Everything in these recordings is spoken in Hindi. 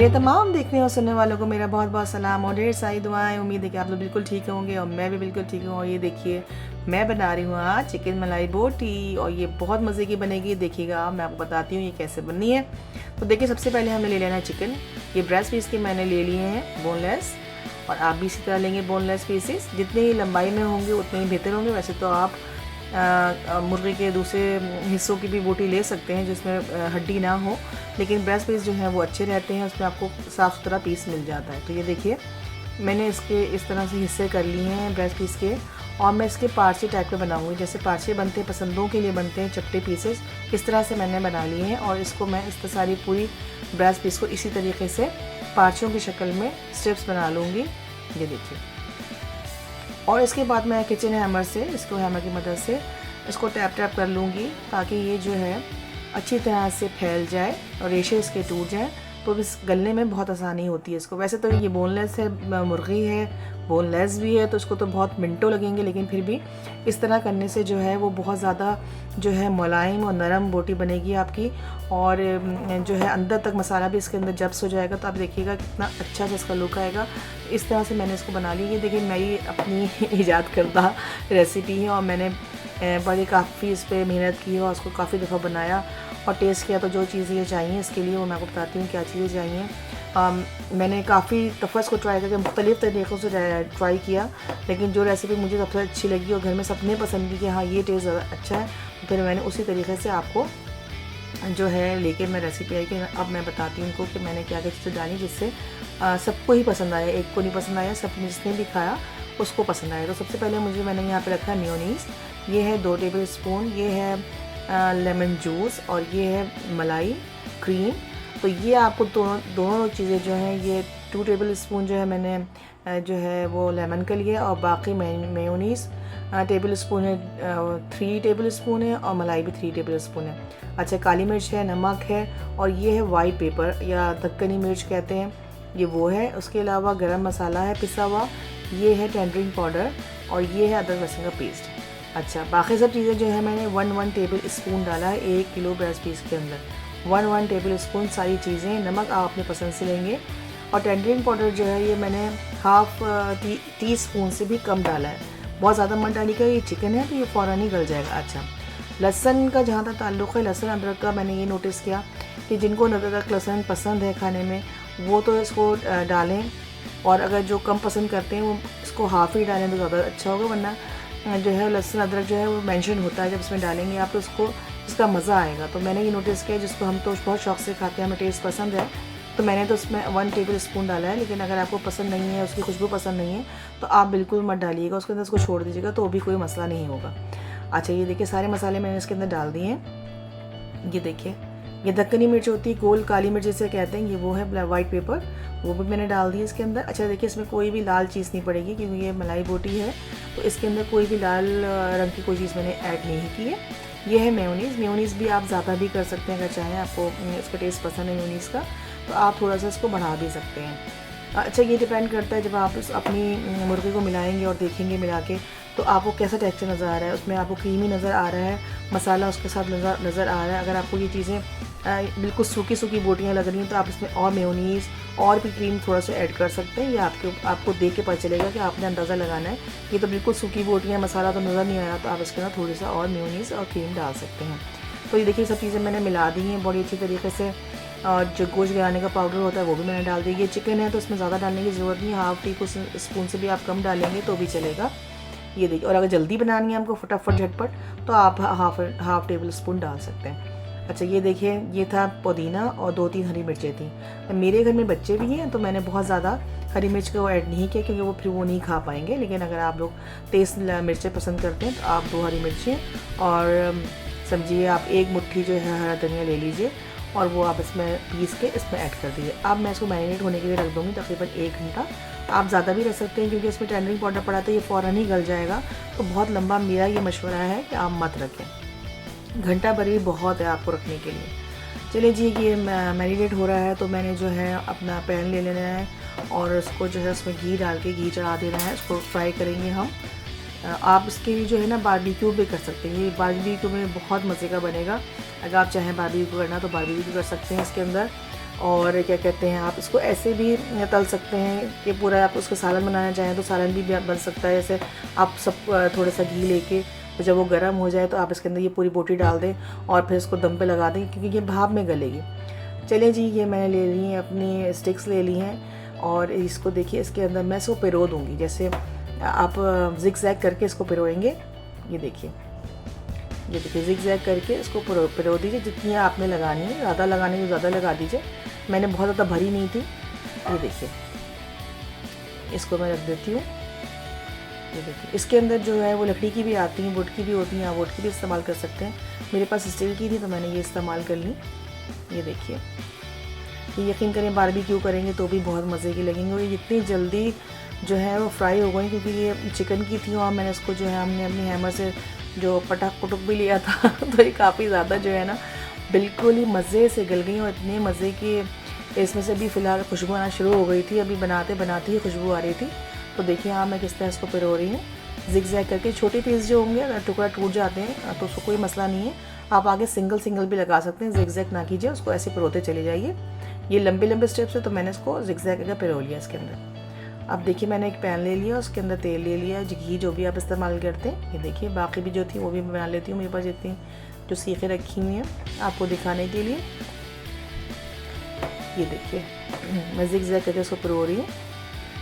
मेरे तमाम देखने और सुनने वालों को मेरा बहुत बहुत सलाम और ढेर सारी दुआएं। उम्मीद है कि आप लोग बिल्कुल ठीक होंगे और मैं भी बिल्कुल ठीक हूँ। और ये देखिए मैं बना रही हूँ आज चिकन मलाई बोटी और ये बहुत मज़े की बनेगी। देखिएगा मैं आपको बताती हूँ ये कैसे बननी है। तो देखिए सबसे पहले हमें ले लेना है चिकन। ये ब्रेस्ट पीस के मैंने ले लिए हैं बोनलेस, और आप भी इसी तरह लेंगे बोनलेस पीसेस। जितनी ही लंबाई में होंगे उतने ही बेहतर होंगे। वैसे तो आप मुर्गे के दूसरे हिस्सों की भी बोटी ले सकते हैं जिसमें हड्डी ना हो, लेकिन ब्रेस्ट पीस जो है वो अच्छे रहते हैं, उसमें आपको साफ़ सुथरा पीस मिल जाता है। तो ये देखिए मैंने इसके इस तरह से हिस्से कर लिए हैं ब्रेस्ट पीस के, और मैं इसके पार्चे टाइप के बनाऊंगी। जैसे पार्चे बनते हैं पसंदों के लिए बनते हैं चपटे पीसेस, इस तरह से मैंने बना लिए हैं। और इसको मैं इस सारी पूरी ब्रेस्ट पीस को इसी तरीके से पार्चों की शक्ल में स्ट्रिप्स बना लूँगी। ये देखिए, और इसके बाद मैं किचन हैमर से, इसको हैमर की मदद से इसको टैप टैप कर लूँगी ताकि ये जो है अच्छी तरह से फैल जाए और रेशे इसके टूट जाएं। तो इस गलने में बहुत आसानी होती है इसको। वैसे तो ये बोनलेस है, मुर्गी है, बोनलेस भी है, तो इसको तो बहुत मिनटों लगेंगे, लेकिन फिर भी इस तरह करने से जो है वो बहुत ज़्यादा जो है मुलायम और नरम बोटी बनेगी आपकी। और जो है अंदर तक मसाला भी इसके अंदर जब्स हो जाएगा। तो आप देखिएगा कितना अच्छा सा इसका लुक आएगा। इस तरह से मैंने इसको बना ली। ये देखिए मेरी अपनी ईजाद करदा रेसिपी है और मैंने बड़ी काफ़ी इस पर मेहनत की है और उसको काफ़ी दफ़ा बनाया और टेस्ट किया। तो जो चीज़ें चाहिए इसके लिए वो मैं आपको बताती हूँ क्या चीज़ें चाहिए। मैंने काफ़ी दफ़ा इसको ट्राई करके मुख्तलिफ़ तरीक़ों से ट्राई किया, लेकिन जो रेसिपी मुझे सबसे अच्छी लगी और घर में सबने पसंद की कि हाँ ये टेस्ट ज़्यादा अच्छा है, तो फिर मैंने उसी तरीके से आपको जो है लेके मैं रेसिपी आई कि अब मैं बताती हूँ उनको कि मैंने क्या क्या चीज़ें डाली जिससे सबको ही पसंद आया। एक को नहीं पसंद आया, सब जिसने भी खाया उसको पसंद आया। तो सबसे पहले मैंने यहाँ पे रखा है मेयोनीज़। ये है 2 टेबल स्पून, ये है लेमन जूस और ये है मलाई क्रीम। तो ये आपको दोनों चीज़ें जो हैं, ये 2 टेबल स्पून जो है मैंने जो है वो लेमन का लिया, और बाकी मेयोनीज़ टेबल स्पून है 3 टेबल स्पून है, और मलाई भी 3 टेबल स्पून है। अच्छा, काली मिर्च है, नमक है, और ये है वाइट पेपर या दक्कनी मिर्च कहते हैं, ये वो है। उसके अलावा गरम मसाला है पिसा हुआ, ये है टेंडरिंग पाउडर, और ये है अदरक लहसुन का पेस्ट। अच्छा, बाकी सब चीज़ें जो है मैंने 1 टेबल स्पून डाला है 1 किलो ब्रेस्ट पीस के अंदर। 1 टेबल स्पून सारी चीज़ें। नमक आप अपने पसंद से लेंगे, और टेंडरिंग पाउडर जो है ये मैंने हाफ टी स्पून से भी कम डाला है। बहुत ज़्यादा मत डालिएगा, ये चिकन है तो ये फ़ौरन ही गल जाएगा। अच्छा, लहसुन का जहाँ तक ताल्लुक़ है, लहसुन अदरक का मैंने ये नोटिस किया कि जिनको अदरक लहसुन पसंद है खाने में वो तो इसको डालें, और अगर जो कम पसंद करते हैं वो इसको हाफ़ ही डालें तो ज़्यादा अच्छा होगा। वरना जो है लहसुन अदरक जो है वो मेंशन होता है जब इसमें डालेंगे आप, तो उसको इसका मज़ा आएगा। तो मैंने ये नोटिस किया, जिसको हम तो बहुत शौक़ से खाते हैं, हमें टेस्ट पसंद है, तो मैंने तो उसमें 1 टेबल स्पून डाला है। लेकिन अगर आपको पसंद नहीं है, उसकी खुशबू पसंद नहीं है, तो आप बिल्कुल मत डालिएगा उसके अंदर, उसको छोड़ दीजिएगा, तो भी कोई मसला नहीं होगा। अच्छा, ये देखिए सारे मसाले मैंने इसके अंदर डाल दिए हैं। ये देखिए, ये दक्कनी मिर्च होती है, गोल काली मिर्च जिसे कहते हैं, ये वो है वाइट पेपर, वो भी मैंने डाल दी इसके अंदर। अच्छा देखिए, इसमें कोई भी लाल चीज़ नहीं पड़ेगी क्योंकि ये मलाई बोटी है, तो इसके अंदर कोई भी लाल रंग की कोई चीज़ मैंने ऐड नहीं की है। ये है मेयोनीज़। मेयोनीज़ भी आप ज़्यादा भी कर सकते हैं, अगर चाहें आपको इसका टेस्ट पसंद है मेयोनीज़ का, तो आप थोड़ा सा इसको बढ़ा भी सकते हैं। अच्छा, ये डिपेंड करता है जब आप अपनी मुर्गे को मिलाएंगे और देखेंगे मिला के, तो आपको कैसा टेक्सचर नज़र आ रहा है, उसमें आपको क्रीमी नज़र आ रहा है, मसाला उसके साथ नज़र आ रहा है। अगर आपको ये चीज़ें बिल्कुल सूखी सूखी बोटियाँ लग रही हैं, तो आप इसमें और मेयोनीज़ और भी क्रीम थोड़ा सा ऐड कर सकते हैं। ये आपको देख के पता चलेगा कि आपने अंदाज़ा लगाना है। ये तो बिल्कुल सूखी बोटियाँ, मसाला तो नज़र नहीं आया, तो आप इसके अंदर थोड़ी सा और मेयोनीज़ और क्रीम डाल सकते हैं। तो ये देखिए सब चीज़ें मैंने मिला दी हैं बड़ी अच्छी तरीके से। और जो गोश्त गिराने का पाउडर होता है वो भी मैंने डाल दिया। ये चिकन है तो इसमें ज़्यादा डालने की ज़रूरत नहीं है, हाफ़ टी स्पून से भी आप कम डालेंगे तो भी चलेगा। ये देखिए, और अगर जल्दी बनानी है हमको फटाफट झटपट, तो आप हाफ़ टेबल स्पून डाल सकते हैं। अच्छा, ये देखिए, ये था पुदीना और 2-3 हरी मिर्चें थी। मेरे घर में बच्चे भी हैं तो मैंने बहुत ज़्यादा हरी मिर्च को ऐड नहीं किया क्योंकि वो फिर वो नहीं खा पाएंगे। लेकिन अगर आप लोग तेज़ मिर्चें पसंद करते हैं तो आप 2 हरी मिर्चें, और समझिए आप 1 मुट्ठी जो है हरा धनिया ले लीजिए, और वो आप इसमें पीस के इसमें ऐड कर दीजिए। अब मैं इसको मैरिनेट होने के लिए रख दूँगी तकरीबन 1 घंटा। आप ज़्यादा भी रख सकते हैं क्योंकि इसमें टेंडरिंग पाउडर पड़ा तो ये फ़ौरन ही गल जाएगा, तो बहुत लंबा मेरा ये मशवरा है कि आप मत रखें। घंटा भर भी बहुत है आपको रखने के लिए। चलिए जी, ये मैरिनेट हो रहा है तो मैंने जो है अपना पैन ले लेना है और उसको जो है उसमें घी डाल के घी चढ़ा देना है। उसको फ्राई करेंगे हम। आप इसके लिए जो है ना बारबेक्यू भी कर सकते हैं। ये बारबेक्यू में बहुत मज़े का बनेगा। अगर आप चाहें बारबेक्यू करना तो बारबेक्यू कर सकते हैं इसके अंदर। और क्या कहते हैं, आप इसको ऐसे भी तल सकते हैं कि पूरा आप उसका सालन बनाना चाहें तो सालन भी बन सकता है। जैसे आप सब थोड़ा सा घी लेके, तो जब वो गर्म हो जाए तो आप इसके अंदर ये पूरी बोटी डाल दें और फिर इसको दम पे लगा दें, क्योंकि ये भाप में गलेगी। चलिए जी, ये मैंने ले ली हैं, अपनी स्टिक्स ले ली हैं और इसको देखिए इसके अंदर मैं इसको पिरो दूँगी। जैसे आप जिग जैग करके इसको पिरोएंगे, ये देखिए जिग जैग करके इसको पिरो दीजिए। जितनी आपने लगानी है, ज़्यादा लगानी है तो ज़्यादा लगा दीजिए। मैंने बहुत ज़्यादा भरी नहीं थी। ये देखिए, इसको मैं रख देती हूँ। ये देखिए, इसके अंदर जो है वो लकड़ी की भी आती हैं, वुड की भी होती हैं, आप वुड की भी इस्तेमाल कर सकते हैं। मेरे पास स्टील की थी तो मैंने ये इस्तेमाल कर ली। ये देखिए, ये यकीन करें बारबेक्यू करेंगे तो भी बहुत मज़े की लगेंगे। और ये इतनी जल्दी जो है वो फ्राई हो गई, क्योंकि ये चिकन की थी और मैंने इसको जो है हमने अपनी हैमर से जो पटक पुटक भी लिया था तो ये काफ़ी ज़्यादा जो है ना बिल्कुल ही मज़े से गल गई। और इतने मज़े की इसमें से भी फ़िलहाल खुशबू आना शुरू हो गई थी, अभी बनाते बनाते ही खुशबू आ रही थी। तो देखिए हाँ, मैं किस तरह इसको पिरो रही हूँ जिग जैग करके। छोटे पीस जो होंगे अगर टुकड़ा टूट जाते हैं तो उसको कोई मसला नहीं है, आप आगे सिंगल भी लगा सकते हैं। जिग जैग ना कीजिए, उसको ऐसे पिरोते चले जाइए। ये लंबे स्टेप्स है तो मैंने इसको जिग जैग करके पिरो लिया इसके अंदर। अब देखिए, मैंने एक पैन ले लिया, उसके अंदर तेल ले लिया, घी जो भी आप इस्तेमाल करते हैं। ये देखिए, बाकी भी जो थी वो भी बना लेती हूँ, मेरे पास जितनी जो सीखे रखी हुई हैं आपको दिखाने के लिए। ये देखिए, मैं जिग जैग करके उसको पिरो रही हूँ।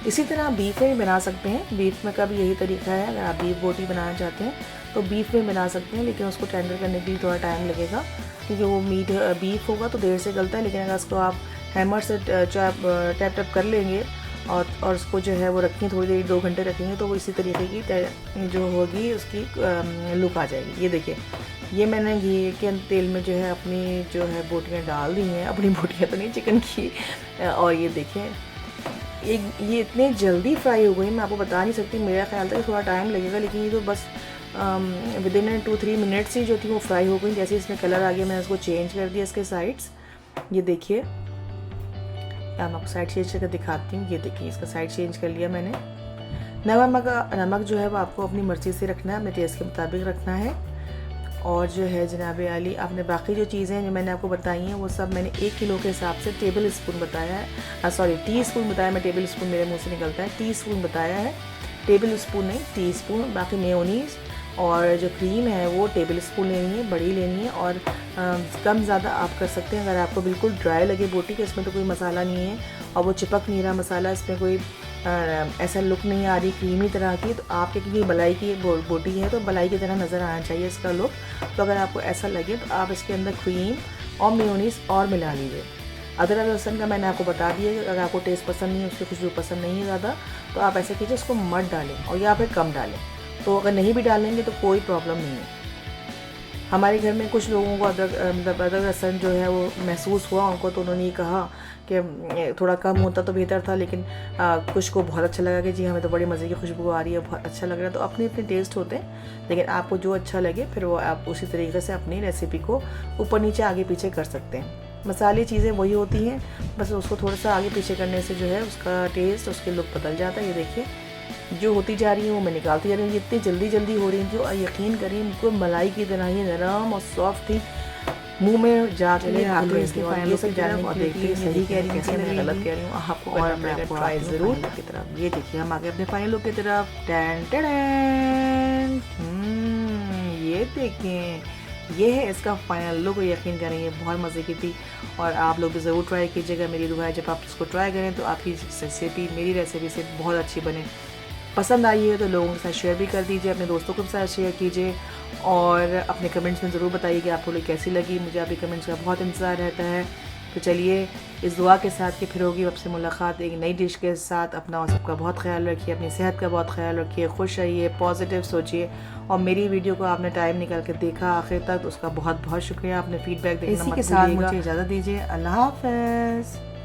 इसी तरह बीफ में भी बना सकते हैं। बीफ में का भी यही तरीका है। अगर आप बीफ बोटी बनाना चाहते हैं तो बीफ में बना सकते हैं, लेकिन उसको टेंडर करने के लिए थोड़ा टाइम लगेगा, क्योंकि वो बीफ होगा तो देर से गलता है। लेकिन अगर उसको आप हैमर से टैप कर लेंगे और उसको जो है वो रखें थोड़ी देर, 2 घंटे रखेंगे, तो वो इसी तरीके की जो होगी उसकी लुक आ जाएगी। ये देखिए, ये मैंने घी के तेल में जो है अपनी जो है बोटियाँ डाल दी हैं। अपनी बोटियाँ तो नहीं, चिकन की। और ये देखिए, ये इतने जल्दी फ्राई हो गई, मैं आपको बता नहीं सकती। मेरा ख्याल था कि थोड़ा टाइम लगेगा, लेकिन ये तो बस विदिन 2-3 मिनट्स ही जो थी वो फ्राई हो गई। जैसे इसमें कलर आ गया, मैंने इसको चेंज कर दिया इसके साइड्स। ये देखिए, मैं आपको साइड चेंज करके दिखाती हूँ। ये देखिए, इसका साइड चेंज कर लिया मैंने। नमक जो है वो आपको अपनी मर्ज़ी से रखना है, अपने टेस्ट के मुताबिक रखना है। और जो है जनाब आली, आपने बाकी जो चीज़ें जो मैंने आपको बताई हैं वो सब मैंने 1 किलो के हिसाब से टेबल स्पून बताया है। सॉरी, टी स्पून बताया, मैं टेबल स्पून मेरे मुंह से निकलता है, टी स्पून बताया है, टेबल स्पून नहीं, टी स्पून। बाकी मेयोनीज़ और जो क्रीम है वो टेबल स्पून लेनी है, बड़ी लेनी है। और कम ज़्यादा आप कर सकते हैं अगर आपको बिल्कुल ड्राई लगे बोटी कि इसमें तो कोई मसाला नहीं है और वो चिपक नहीं रहा मसाला, इसमें कोई ऐसा लुक नहीं आ रही क्रीमी तरह की, तो आपके क्योंकि मलाई की बोटी है तो मलाई की तरह नज़र आना चाहिए इसका लुक। तो अगर आपको ऐसा लगे तो आप इसके अंदर क्रीम और मेयोनीज़ और मिला लीजिए। अदरक लहसुन का मैंने आपको बता दिया कि अगर आपको टेस्ट पसंद नहीं है, उसकी खुशबू पसंद नहीं है ज़्यादा, तो आप ऐसे कीजिए, उसको मत डालें और या फिर कम डालें। तो अगर नहीं भी डालेंगे तो कोई प्रॉब्लम नहीं है। हमारे घर में कुछ लोगों को अदरक लहसुन जो है वो महसूस हुआ उनको, तो उन्होंने ये कहा कि थोड़ा कम होता तो बेहतर था, लेकिन कुछ को बहुत अच्छा लगा कि जी हमें तो बड़ी मज़े की खुशबू आ रही है, बहुत अच्छा लग रहा है। तो अपने अपने टेस्ट होते हैं, लेकिन आपको जो अच्छा लगे फिर वो आप उसी तरीके से अपनी रेसिपी को ऊपर नीचे आगे पीछे कर सकते हैं। मसाले चीज़ें वही होती हैं, बस उसको थोड़ा सा आगे पीछे करने से जो है उसका टेस्ट, उसके लुक बदल जाता है। ये देखिए, जो होती जा रही है वो मैं निकालती जा रही हूँ। इतनी जल्दी हो रही थी और यकीन करिए बिल्कुल मलाई की तरह ही नरम और सॉफ्ट थी, मुंह में जा चले आते इसके फाइनल ये सब जानने और देखते सही कह रही हूँ मैं गलत कह रही हूँ, आपको करना पड़ेगा ट्राई ज़रूर की तरफ। ये देखिए, हम आगे अपने फाइनल लुक की तरफ। ये देखें, ये है इसका फाइनल लुक। यकीन करें ये बहुत मज़े की थी और आप लोग भी ज़रूर ट्राई कीजिएगा। मेरी दुआ है जब आप इसको ट्राई करें तो आपकी रेसिपी मेरी रेसिपी से बहुत अच्छी बने। पसंद आई है तो लोगों के साथ शेयर भी कर दीजिए, अपने दोस्तों के साथ शेयर कीजिए और अपने कमेंट्स में ज़रूर बताइए कि आपको लोग कैसी लगी। मुझे आपके कमेंट्स का बहुत इंतज़ार रहता है। तो चलिए, इस दुआ के साथ कि फिर होगी आपसे मुलाकात एक नई डिश के साथ। अपना और सबका बहुत ख्याल रखिए, अपनी सेहत का बहुत ख्याल रखिए, खुश रहिए, पॉजिटिव सोचिए। और मेरी वीडियो को आपने टाइम निकाल कर देखा आखिर तक, तो उसका बहुत बहुत शुक्रिया। आपने फीडबैक देना मत भूलिएगा। इसी के साथ मुझे इजाज़त दीजिए। अल्लाह हाफ़िज़।